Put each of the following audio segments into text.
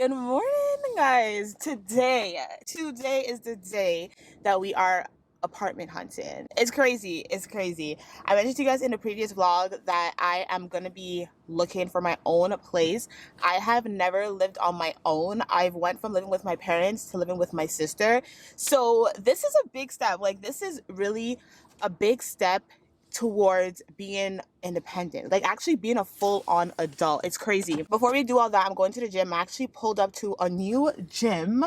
Good morning, guys. Today is the day that we are apartment hunting. It's crazy. It's crazy. I mentioned to you guys in the previous vlog that I am gonna be looking for my own place. I have never lived on my own. I've went from living with my parents to living with my sister. So this is a big step. Like, this is really a big step towards being independent, like actually being a full-on adult. It's crazy. Before we do all that, I'm going to the gym. I actually pulled up to a new gym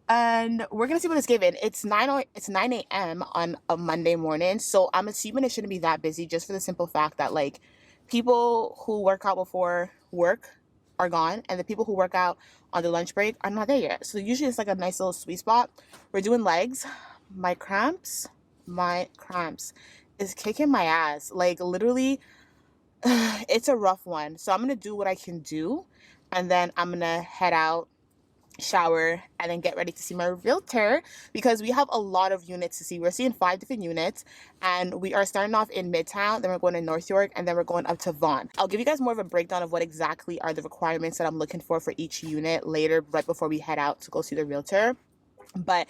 and we're gonna see what it's given. It's 9 a.m. on a Monday morning, so I'm assuming it shouldn't be that busy, just for the simple fact that like people who work out before work are gone and the people who work out on the lunch break are not there yet. So usually it's like a nice little sweet spot. We're doing legs. My cramps is kicking my ass, like literally. It's a rough one, so I'm gonna do what I can do and then I'm gonna head out, shower, and then get ready to see my realtor because we have a lot of units to see. We're seeing 5 different units and we are starting off in Midtown, then we're going to North York, and then we're going up to Vaughan. I'll give you guys more of a breakdown of what exactly are the requirements that I'm looking for each unit later, right before we head out to go see the realtor. But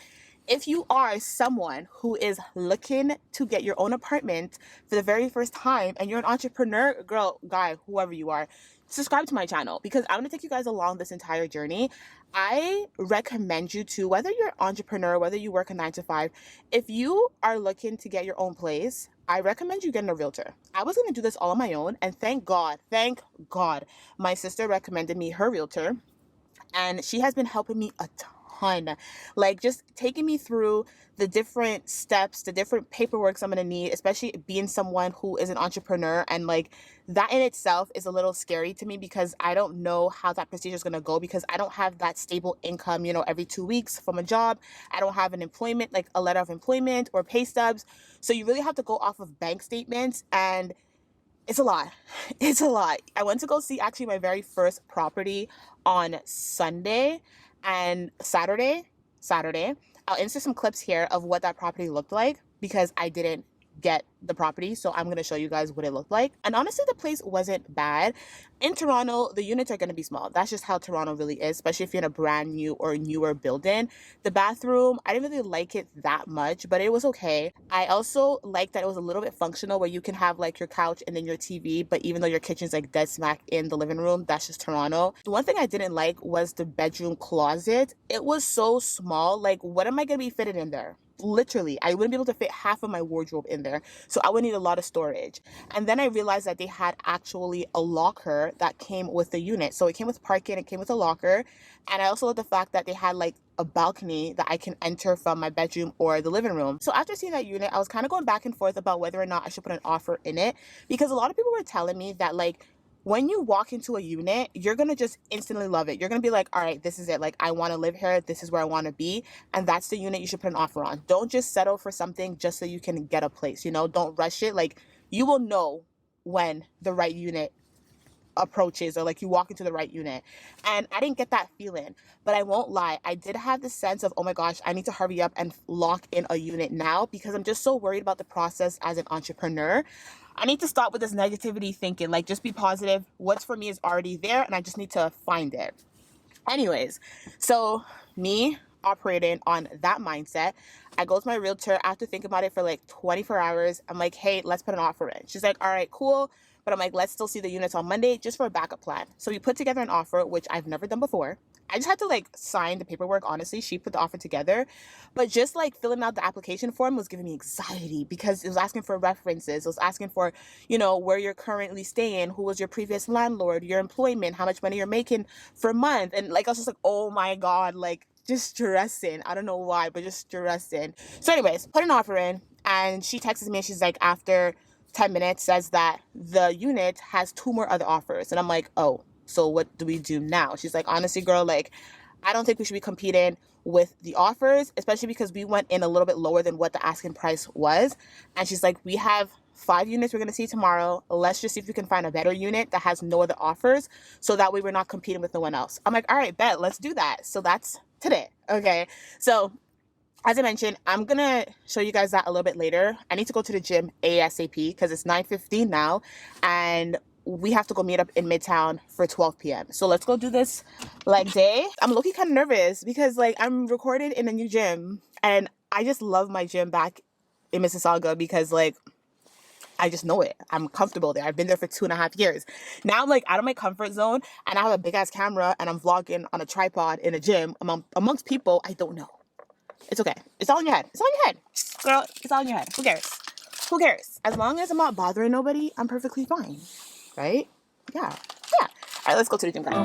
if you are someone who is looking to get your own apartment for the very first time and you're an entrepreneur, girl, guy, whoever you are, subscribe to my channel because I'm going to take you guys along this entire journey. I recommend you to, whether you're an entrepreneur, whether you work a 9 to 5, if you are looking to get your own place, I recommend you getting a realtor. I was going to do this all on my own, and thank God, my sister recommended me her realtor, and she has been helping me a ton, like just taking me through the different steps, the different paperwork I'm gonna need, especially being someone who is an entrepreneur. And like that in itself is a little scary to me because I don't know how that procedure is gonna go, because I don't have that stable income, every 2 weeks from a job. I don't have an employment, like a letter of employment or pay stubs. So you really have to go off of bank statements, and it's a lot. It's a lot. I went to go see actually my very first property on Sunday and Saturday. I'll insert some clips here of what that property looked like because I didn't get the property, so I'm going to show you guys what it looked like. And honestly, the place wasn't bad. In Toronto, the units are going to be small. That's just how Toronto really is, especially if you're in a brand new or newer building. The bathroom, I didn't really like it that much, but it was okay. I also like that it was a little bit functional, where you can have like your couch and then your TV, but even though your kitchen's like dead smack in the living room, that's just Toronto. The one thing I didn't like was the bedroom closet. It was so small. Like, what am I going to be fitting in there? Literally, I wouldn't be able to fit half of my wardrobe in there, so I would need a lot of storage. And then I realized that they had actually a locker that came with the unit, so it came with parking, it came with a locker. And I also love the fact that they had like a balcony that I can enter from my bedroom or the living room. So after seeing that unit, I was kind of going back and forth about whether or not I should put an offer in it, because a lot of people were telling me that like when you walk into a unit, you're going to just instantly love it. You're going to be like, all right, this is it. Like, I want to live here. This is where I want to be. And that's the unit you should put an offer on. Don't just settle for something just so you can get a place, Don't rush it. Like, you will know when the right unit approaches, or like you walk into the right unit. And I didn't get that feeling, but I won't lie, I did have the sense of, oh my gosh, I need to hurry up and lock in a unit now, because I'm just so worried about the process as an entrepreneur. I need to stop with this negativity thinking, like just be positive. What's for me is already there and I just need to find it. Anyways, so me operating on that mindset, I go to my realtor after thinking about it for like 24 hours. I'm like, hey, let's put an offer in. She's like, all right, cool. But I'm like, let's still see the units on Monday just for a backup plan. So we put together an offer, which I've never done before. I just had to like sign the paperwork. Honestly, she put the offer together, but just like filling out the application form was giving me anxiety because it was asking for references. It was asking for, where you're currently staying, who was your previous landlord, your employment, how much money you're making for a month. And like, I was just like, oh my God, like just stressing. I don't know why, but just stressing. So anyways, put an offer in, and she texts me and she's like, after 10 minutes, says that the unit has 2 more other offers. And I'm like, oh, so what do we do now? She's like, honestly, girl, like, I don't think we should be competing with the offers, especially because we went in a little bit lower than what the asking price was. And she's like, we have 5 units we're going to see tomorrow. Let's just see if we can find a better unit that has no other offers, so that way we're not competing with no one else. I'm like, all right, bet, let's do that. So that's today. Okay. So as I mentioned, I'm going to show you guys that a little bit later. I need to go to the gym ASAP because it's 9:15 now. And we have to go meet up in Midtown for 12 p.m. So let's go do this leg day. I'm looking kind of nervous because like I'm recorded in a new gym and I just love my gym back in Mississauga because like I just know it. I'm comfortable there. I've been there for 2.5 years. Now I'm like out of my comfort zone and I have a big ass camera and I'm vlogging on a tripod in a gym amongst people I don't know. It's okay. It's all in your head. It's all in your head. Girl, it's all in your head. Who cares? Who cares? As long as I'm not bothering nobody, I'm perfectly fine. Right? Yeah. Yeah. All right, let's go to the gym, guys.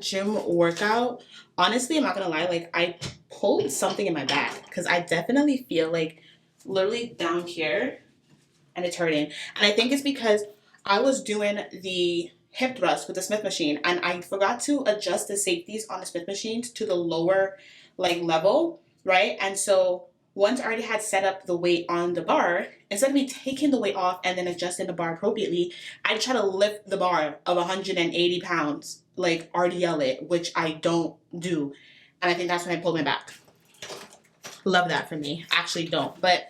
Gym workout, honestly, I'm not gonna lie, like I pulled something in my back because I definitely feel like literally down here and it's hurting, and I think it's because I was doing the hip thrust with the Smith machine and I forgot to adjust the safeties on the Smith machines to the lower like level, right? And so once I already had set up the weight on the bar, instead of me taking the weight off and then adjusting the bar appropriately, I try to lift the bar of 180 pounds, like RDL it, which I don't do. And I think that's when I pulled my back. Love that for me. Actually don't. But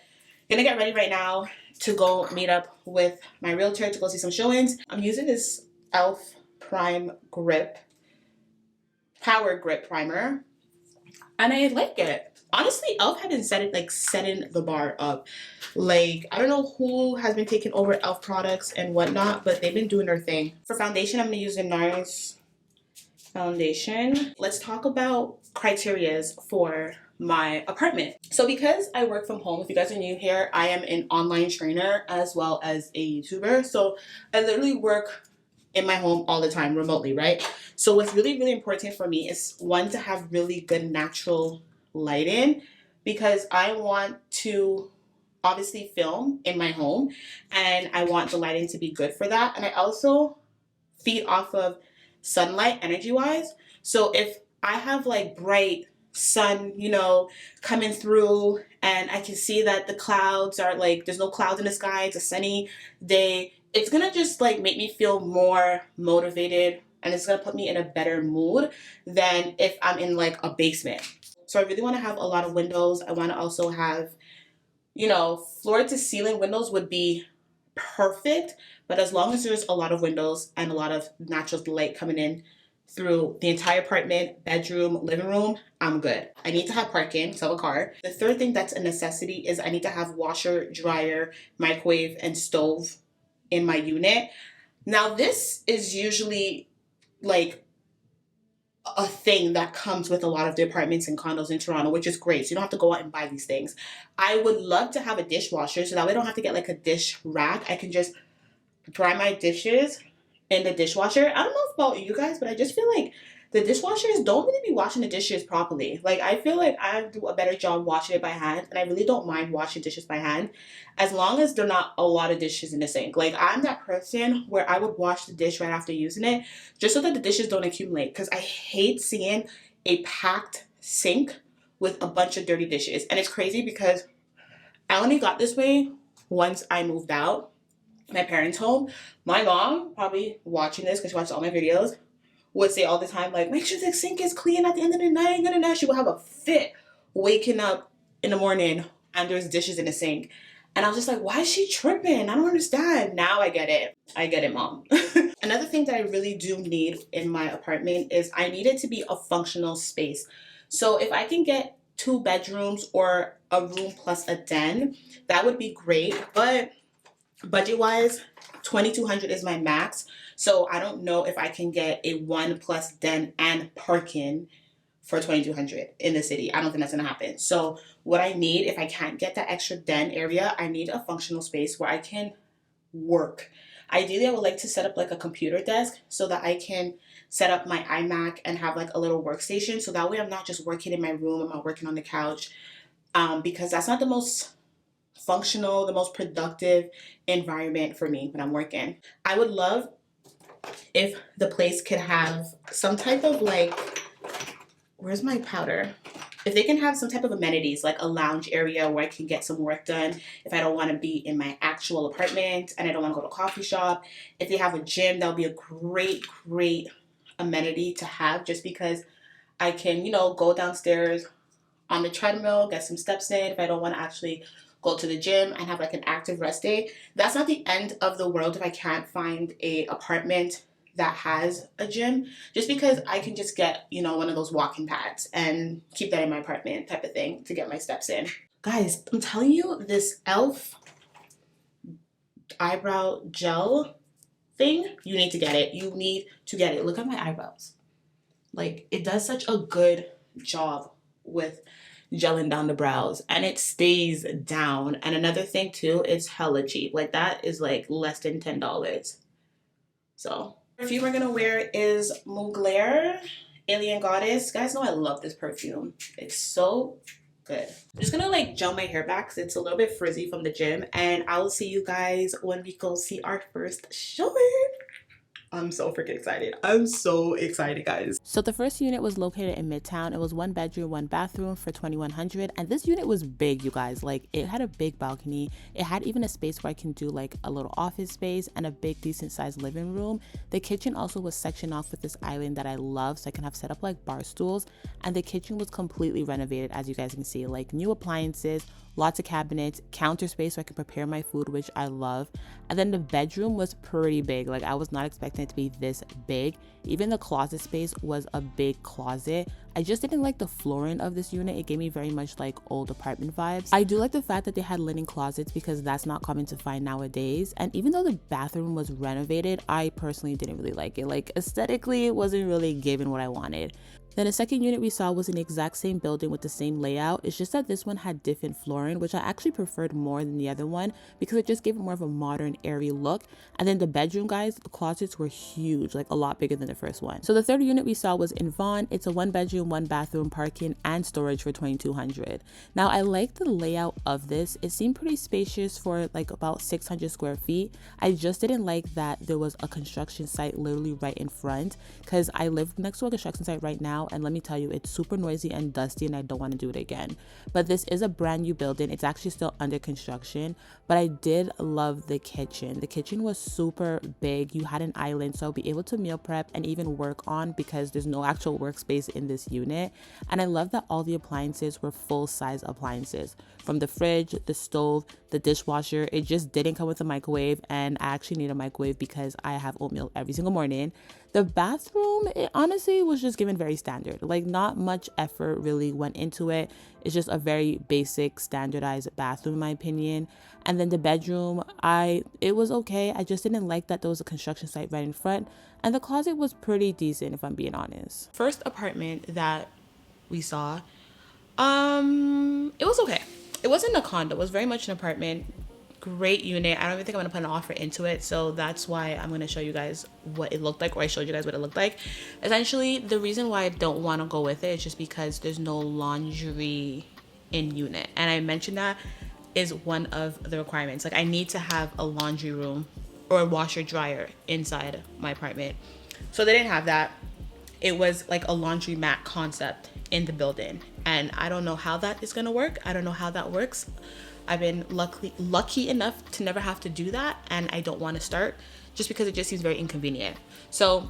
gonna get ready right now to go meet up with my realtor to go see some showings. I'm using this e.l.f. Prime Grip, Power Grip Primer, and I like it. Honestly, e.l.f. had been setting the bar up. Like, I don't know who has been taking over e.l.f. products and whatnot, but they've been doing their thing. For foundation, I'm going to use the NARS foundation. Let's talk about criterias for my apartment. So because I work from home, if you guys are new here, I am an online trainer as well as a YouTuber. So I literally work in my home all the time remotely, right? So what's really, really important for me is one, to have really good natural lighting because I want to obviously film in my home and I want the lighting to be good for that. And I also feed off of sunlight energy wise. So if I have like bright sun, you know, coming through and I can see that the clouds are like, there's no clouds in the sky, it's a sunny day, it's gonna just like make me feel more motivated and it's gonna put me in a better mood than if I'm in like a basement. So I really want to have a lot of windows. I want to also have, you know, floor to ceiling windows would be perfect, but as long as there's a lot of windows and a lot of natural light coming in through the entire apartment, bedroom, living room, I'm good. I need to have parking, so I have a car. The third thing that's a necessity is I need to have washer, dryer, microwave, and stove in my unit. Now this is usually like a thing that comes with a lot of the apartments and condos in Toronto, which is great. So you don't have to go out and buy these things. I would love to have a dishwasher so that way I don't have to get like a dish rack. I can just dry my dishes in the dishwasher. I don't know about you guys, but I just feel like the dishwashers don't really be washing the dishes properly. Like, I feel like I do a better job washing it by hand, and I really don't mind washing dishes by hand as long as they're not a lot of dishes in the sink. Like, I'm that person where I would wash the dish right after using it just so that the dishes don't accumulate, because I hate seeing a packed sink with a bunch of dirty dishes. And it's crazy because I only got this way once I moved out my parents' home. My mom, probably watching this because she watches all my videos, would say all the time, like, make sure the sink is clean at the end of the night. She would have a fit waking up in the morning and there's dishes in the sink. And I was just like, why is she tripping? I don't understand. Now I get it. I get it, mom. Another thing that I really do need in my apartment is I need it to be a functional space. So if I can get 2 bedrooms or a room plus a den, that would be great. But budget wise, 2200 is my max. So I don't know if I can get a 1+ den and parking for 2200 in the city. I don't think that's gonna happen. So what I need, if I can't get that extra den area, I need a functional space where I can work. Ideally, I would like to set up like a computer desk so that I can set up my iMac and have like a little workstation. So that way I'm not just working in my room, I'm not working on the couch, because that's not the most functional, the most productive environment for me when I'm working. I would love if the place could have some type of like, where's my powder? If they can have some type of amenities, like a lounge area where I can get some work done if I don't want to be in my actual apartment and I don't want to go to a coffee shop. If they have a gym, that would be a great, great amenity to have, just because I can, go downstairs on the treadmill, get some steps in if I don't want to actually go to the gym and have like an active rest day. That's not the end of the world if I can't find a apartment that has a gym, just because I can just get, one of those walking pads and keep that in my apartment type of thing to get my steps in. Guys, I'm telling you, this e.l.f. eyebrow gel thing, you need to get it. You need to get it. Look at my eyebrows. Like, it does such a good job with gelling down the brows, and it stays down. And another thing too, it's hella cheap. Like, that is like less than $10. So perfume we're gonna wear is Mugler Alien Goddess. You guys know I love this perfume. It's so good. I'm just gonna like gel my hair back because it's a little bit frizzy from the gym, and I will see you guys when we go see our first showing. I'm so freaking excited. I'm so excited, guys. So the first unit was located in Midtown. It was 1 bedroom, 1 bathroom for $2,100. And this unit was big, you guys. Like, it had a big balcony. It had even a space where I can do like a little office space and a big, decent sized living room. The kitchen also was sectioned off with this island that I love, so I can have set up like bar stools. And the kitchen was completely renovated, as you guys can see. Like, new appliances, lots of cabinets, counter space so I could prepare my food, which I love. And then the bedroom was pretty big. Like, I was not expecting it to be this big. Even the closet space was a big closet. I just didn't like the flooring of this unit. It gave me very much like old apartment vibes. I do like the fact that they had linen closets because that's not common to find nowadays. And even though the bathroom was renovated, I personally didn't really like it. Like, aesthetically, it wasn't really giving what I wanted. Then the second unit we saw was in the exact same building with the same layout. It's just that this one had different flooring, which I actually preferred more than the other one because it just gave it more of a modern, airy look. And then the bedroom, guys, the closets were huge, like a lot bigger than the first one. So the third unit we saw was in Vaughan. It's a 1 bedroom, 1 bathroom, parking, and storage for $2,200. Now, I like the layout of this. It seemed pretty spacious for like about 600 square feet. I just didn't like that there was a construction site literally right in front, because I live next to a construction site right now, and let me tell you, it's super noisy and dusty and I don't want to do it again. But this is a brand new building. It's actually still under construction, but I did love the kitchen. The kitchen was super big. You had an island, so I'll be able to meal prep and even work on, because there's no actual workspace in this unit. And I love that all the appliances were full size appliances, from the fridge, the stove, the dishwasher. It just didn't come with a microwave, and I actually need a microwave because I have oatmeal every single morning. The bathroom, it honestly was just given very standard. Like, not much effort really went into it. It's just a very basic, standardized bathroom in my opinion. And then the bedroom, it was okay. I just didn't like that there was a construction site right in front. And the closet was pretty decent, if I'm being honest. First apartment that we saw, it was okay. It wasn't a condo. It was very much an apartment. Great unit. I don't even think I'm gonna put an offer into it, so that's why I'm gonna show you guys what it looked like, or I showed you guys what it looked like. Essentially, the reason why I don't want to go with it is just because there's no laundry in unit, and I mentioned that is one of the requirements. Like, I need to have a laundry room or a washer dryer inside my apartment, so they didn't have that. It was like a laundry mat concept in the building, and I don't know how that is gonna work. I don't know how that works. I've been lucky enough to never have to do that, and I don't want to start just because it just seems very inconvenient. So,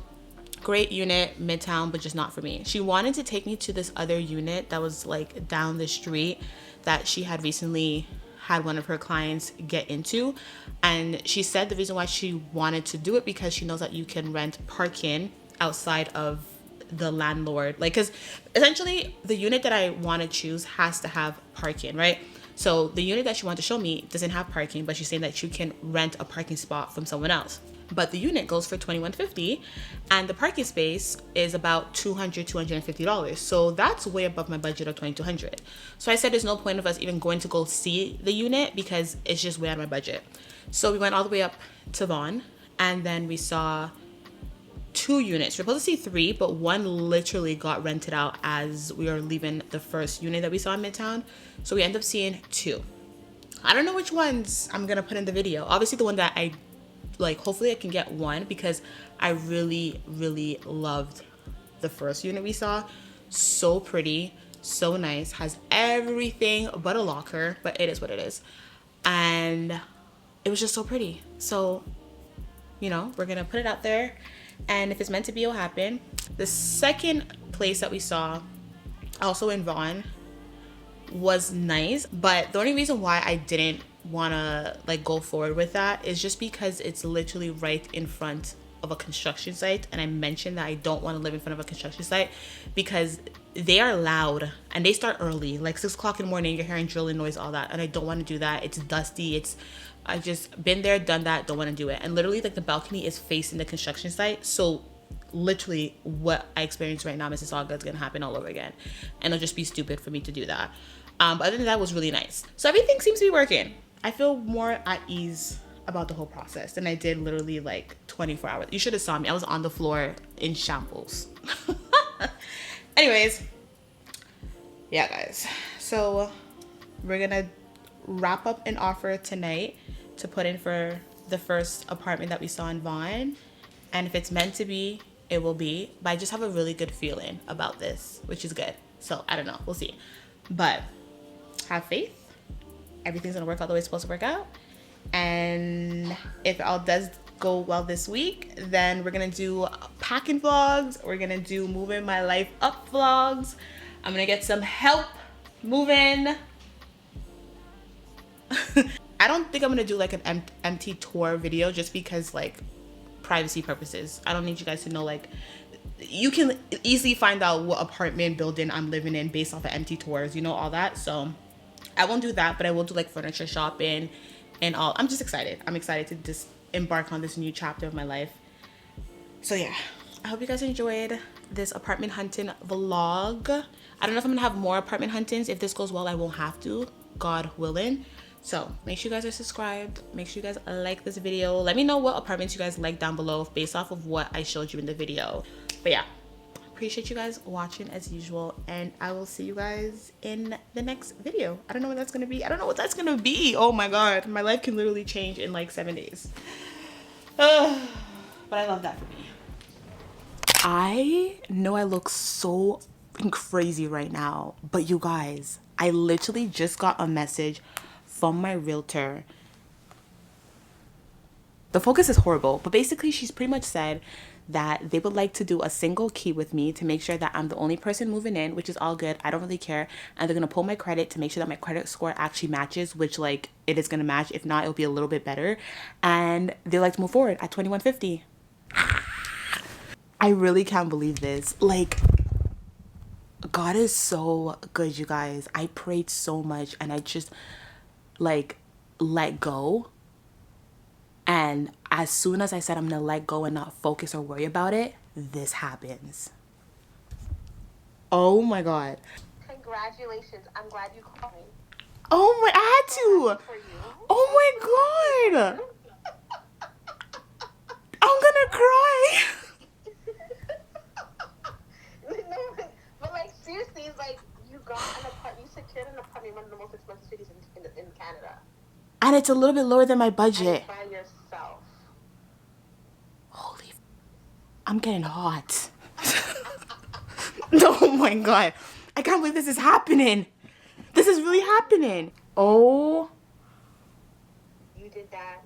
great unit, Midtown, but just not for me. She wanted to take me to this other unit that was like down the street that she had recently had one of her clients get into. And she said the reason why she wanted to do it because she knows that you can rent parking outside of the landlord. Like, because essentially the unit that I want to choose has to have parking, right? So the unit that she wanted to show me doesn't have parking, but she's saying that you can rent a parking spot from someone else. But the unit goes for $2,150 and the parking space is about $250. So that's way above my budget of $2,200. So I said there's no point of us even going to go see the unit because it's just way out of my budget. So we went all the way up to Vaughan and then we saw 2 units. We're supposed to see 3, but one literally got rented out as we were leaving the first unit that we saw in Midtown. So we end up seeing 2. I don't know which ones I'm gonna put in the video. Obviously the one that I like, hopefully I can get one because I really loved the first unit we saw. So pretty, so nice, has everything but a locker, but it is what it is. And it was just so pretty. So, you know, we're gonna put it out there and if it's meant to be, it'll happen. The second place that we saw, also in Vaughan, was nice, but the only reason why I didn't want to like go forward with that is just because it's literally right in front of a construction site, and I mentioned that I don't want to live in front of a construction site because they are loud and they start early, like 6 o'clock in the morning. You're hearing drilling noise, all that, and I don't want to do that. It's dusty. I just been there, done that, don't want to do it. And literally like the balcony is facing the construction site, so literally what I experience right now, Mississauga, is gonna happen all over again, and it'll just be stupid for me to do that. But other than that, it was really nice. So everything seems to be working. I feel more at ease about the whole process than I did literally like 24 hours. You should have saw me. I was on the floor in shambles. Anyways, yeah, guys. So we're gonna wrap up an offer tonight to put in for the first apartment that we saw in Vaughan. And if it's meant to be, it will be. But I just have a really good feeling about this, which is good. So I don't know. We'll see. But have faith. Everything's gonna work out the way it's supposed to work out. And if it all does go well this week, then we're gonna do packing vlogs. We're gonna do moving my life up vlogs. I'm gonna get some help moving. I don't think I'm gonna do like an empty tour video just because like privacy purposes. I don't need you guys to know, like, you can easily find out what apartment building I'm living in based off of empty tours, you know, all that. So I won't do that, but I will do like furniture shopping and all. I'm just excited. I'm excited to just embark on this new chapter of my life. So yeah, I hope you guys enjoyed this apartment hunting vlog. I don't know if I'm gonna have more apartment huntings. If this goes well, I won't have to, God willing. So make sure you guys are subscribed. Make sure you guys like this video. Let me know what apartments you guys like down below based off of what I showed you in the video. But yeah, appreciate you guys watching as usual, and I will see you guys in the next video. I don't know what that's gonna be. I don't know what that's gonna be. Oh my God, my life can literally change in like 7 days. But I love that for me. I know I look so crazy right now, but you guys, I literally just got a message from my realtor. The focus is horrible, but basically she's pretty much said that they would like to do a single key with me to make sure that I'm the only person moving in, which is all good. I don't really care. And they're gonna pull my credit to make sure that my credit score actually matches, which like it is gonna match. If not, it'll be a little bit better. And they like to move forward at $2,150. I really can't believe this. Like, God is so good, you guys. I prayed so much and I just like let go. And as soon as I said I'm gonna let go and not focus or worry about it, this happens. Oh my God. Congratulations. I'm glad you called me. Oh my, I had to. Oh my God. I'm gonna cry. No, but like seriously, it's like you got an apartment, you secured an apartment in one of the most expensive cities in Canada. And it's a little bit lower than my And budget. by yourself. Holy, I'm getting hot. Oh my God. I can't believe this is happening. This is really happening. Oh. You did that.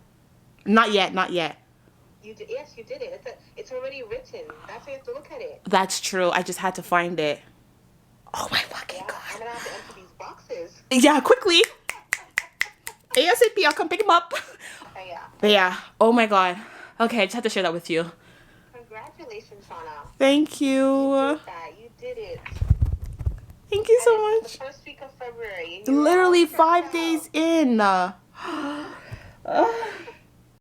Not yet, not yet. You did. Yes, you did it. It's already written. That's how you have to look at it. That's true. I just had to find it. Oh my fucking Yeah, God. I'm gonna have to empty these boxes. Yeah, quickly. ASAP, I'll come pick him up. Okay, yeah. But yeah, oh my god. Okay, I just had to share that with you. Congratulations, Shauna. Thank You you. did that. You did it. Thank you And so it's much. the first week of February. And you're all Literally stressed 5 out. days in.